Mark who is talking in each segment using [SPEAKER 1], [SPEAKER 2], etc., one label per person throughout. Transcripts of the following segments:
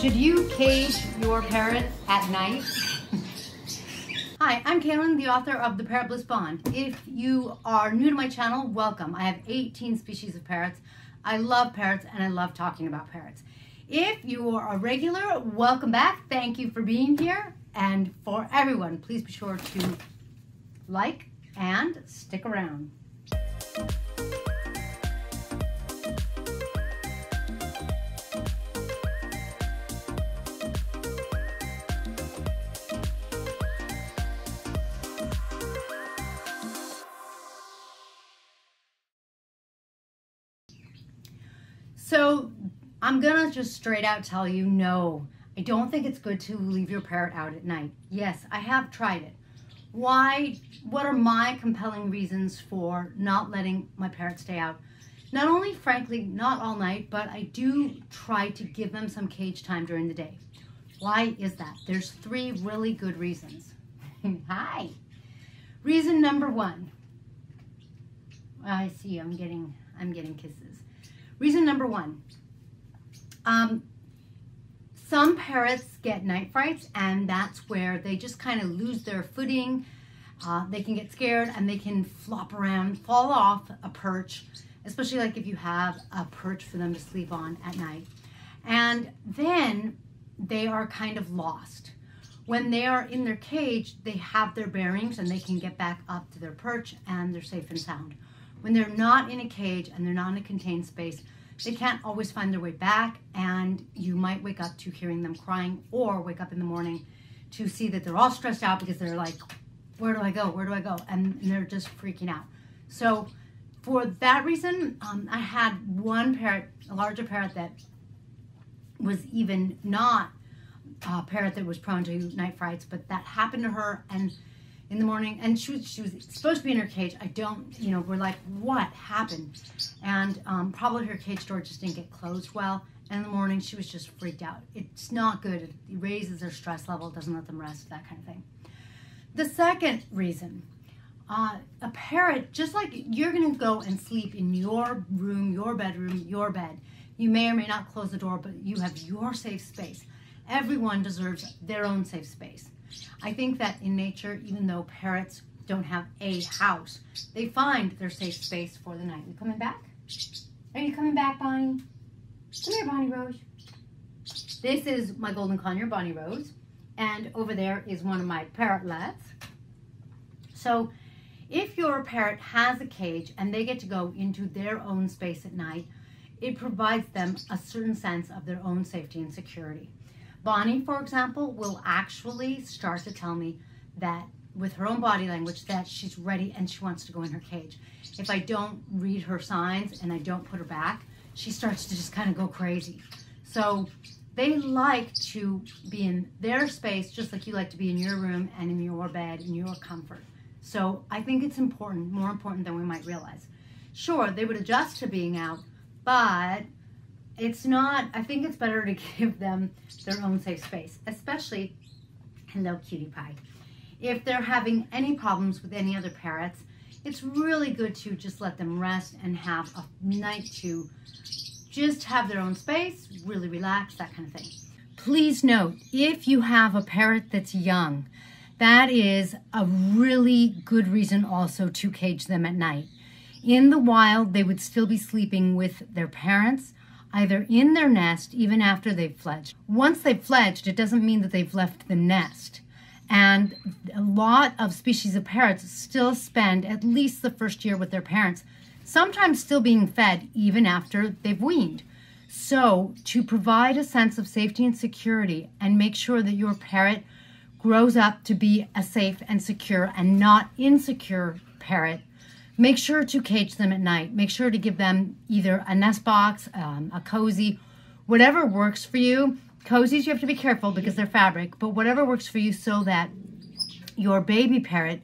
[SPEAKER 1] Should you cage your parrot at night? Hi, I'm Kaylin, the author of the Parrot Bliss Bond. If you are new to my channel, welcome. I have 18 species of parrots. I love parrots and I love talking about parrots. If you are a regular, welcome back. Thank you for being here. And for everyone, please be sure to like and stick around. So I'm gonna just straight out tell you, no, I don't think it's good to leave your parrot out at night. Yes, I have tried it. Why? What are my compelling reasons for not letting my parrot stay out? Not only, frankly, not all night, but I do try to give them some cage time during the day. Why is that? There's 3 really good reasons. Hi. Reason number 1. I see I'm getting kisses. Reason number 1, some parrots get night frights, and that's where they just kind of lose their footing. They can get scared and they can flop around, fall off a perch, especially like if you have a perch for them to sleep on at night. And then they are kind of lost. When they are in their cage, they have their bearings and they can get back up to their perch and they're safe and sound. When they're not in a cage and they're not in a contained space, they can't always find their way back, and you might wake up to hearing them crying, or wake up in the morning to see that they're all stressed out because they're like, where do I go? Where do I go? And they're just freaking out. So for that reason, I had one parrot, a larger parrot that was even not a parrot that was prone to night frights, but that happened to her, and in the morning, and she was supposed to be in her cage. We're like, what happened? And probably her cage door just didn't get closed well. And in the morning, she was just freaked out. It's not good. It raises their stress level, doesn't let them rest, that kind of thing. The second reason, a parrot, just like you're gonna go and sleep in your room, your bedroom, your bed. You may or may not close the door, but you have your safe space. Everyone deserves their own safe space. I think that in nature, even though parrots don't have a house, they find their safe space for the night. You coming back? Are you coming back, Bonnie? Come here, Bonnie Rose. This is my Golden Conure, Bonnie Rose, and over there is one of my parrotlets. So if your parrot has a cage and they get to go into their own space at night, it provides them a certain sense of their own safety and security. Bonnie, for example, will actually start to tell me that with her own body language that she's ready and she wants to go in her cage. If I don't read her signs and I don't put her back, she starts to just kind of go crazy. So they like to be in their space just like you like to be in your room and in your bed, in your comfort. So I think it's important, more important than we might realize. Sure, they would adjust to being out, but it's not, I think it's better to give them their own safe space, especially, hello cutie pie. If they're having any problems with any other parrots, it's really good to just let them rest and have a night to just have their own space, really relax, that kind of thing. Please note, if you have a parrot that's young, that is a really good reason also to cage them at night. In the wild, they would still be sleeping with their parents, either in their nest, even after they've fledged. Once they've fledged, it doesn't mean that they've left the nest. And a lot of species of parrots still spend at least the first year with their parents, sometimes still being fed even after they've weaned. So to provide a sense of safety and security and make sure that your parrot grows up to be a safe and secure and not insecure parrot, make sure to cage them at night. Make sure to give them either a nest box, a cozy, whatever works for you. Cozies, you have to be careful because they're fabric, but whatever works for you so that your baby parrot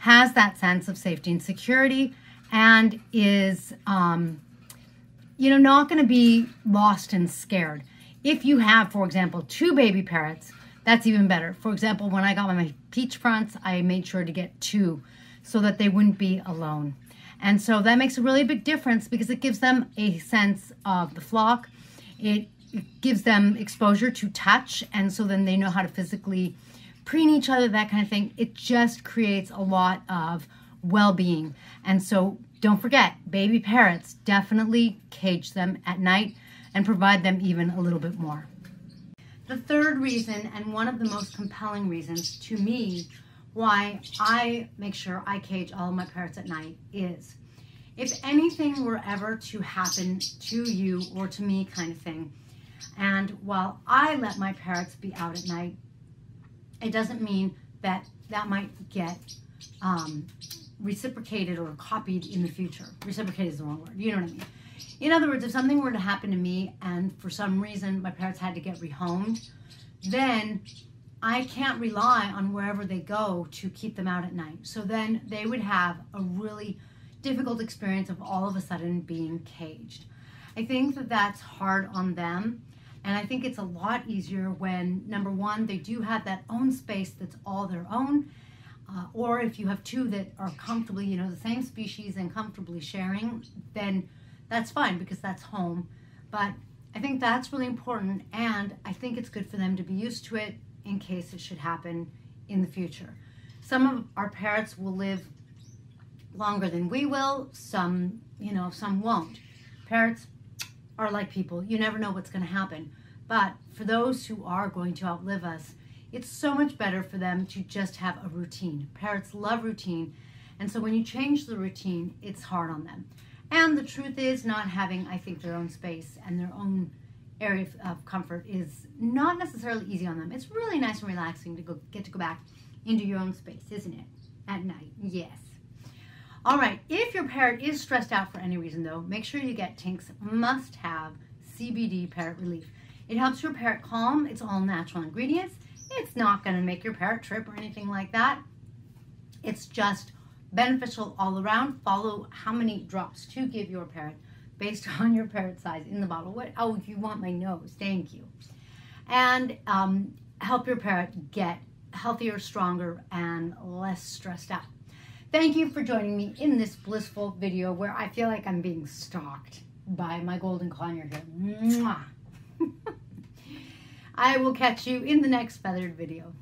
[SPEAKER 1] has that sense of safety and security and is, not going to be lost and scared. If you have, for example, 2 baby parrots, that's even better. For example, when I got my peach fronts, I made sure to get 2 so that they wouldn't be alone. And so that makes a really big difference because it gives them a sense of the flock. It it gives them exposure to touch, and so then they know how to physically preen each other, that kind of thing. It just creates a lot of well-being. And so don't forget, baby parrots, definitely cage them at night and provide them even a little bit more. The third reason, and one of the most compelling reasons to me why I make sure I cage all of my parrots at night, is if anything were ever to happen to you or to me, kind of thing, and while I let my parrots be out at night, it doesn't mean that that might get reciprocated or copied in the future. Reciprocated is the wrong word, you know what I mean. In other words, if something were to happen to me and for some reason my parrots had to get rehomed, then I can't rely on wherever they go to keep them out at night. So then they would have a really difficult experience of all of a sudden being caged. I think that that's hard on them, and I think it's a lot easier when, number one, they do have that own space that's all their own, or if you have two that are comfortably, you know, the same species and comfortably sharing, then that's fine because that's home. But I think that's really important, and I think it's good for them to be used to it in case it should happen in the future. Some of our parrots will live longer than we will, some, you know, some won't. Parrots are like people. You never know what's going to happen. But for those who are going to outlive us, it's so much better for them to just have a routine. Parrots love routine, and so when you change the routine, it's hard on them. And the truth is, not having, I think, their own space and their own area of comfort is not necessarily easy on them. It's really nice and relaxing to get to go back into your own space, isn't it? At night, yes. All right, if your parrot is stressed out for any reason though, make sure you get Tink's must-have CBD parrot relief. It helps your parrot calm. It's all natural ingredients. It's not going to make your parrot trip or anything like that. It's just beneficial all around. Follow how many drops to give your parrot based on your parrot size in the bottle. What? Oh, if you want my nose, thank you. And help your parrot get healthier, stronger, and less stressed out. Thank you for joining me in this blissful video where I feel like I'm being stalked by my Golden Conure here. Mwah. I will catch you in the next feathered video.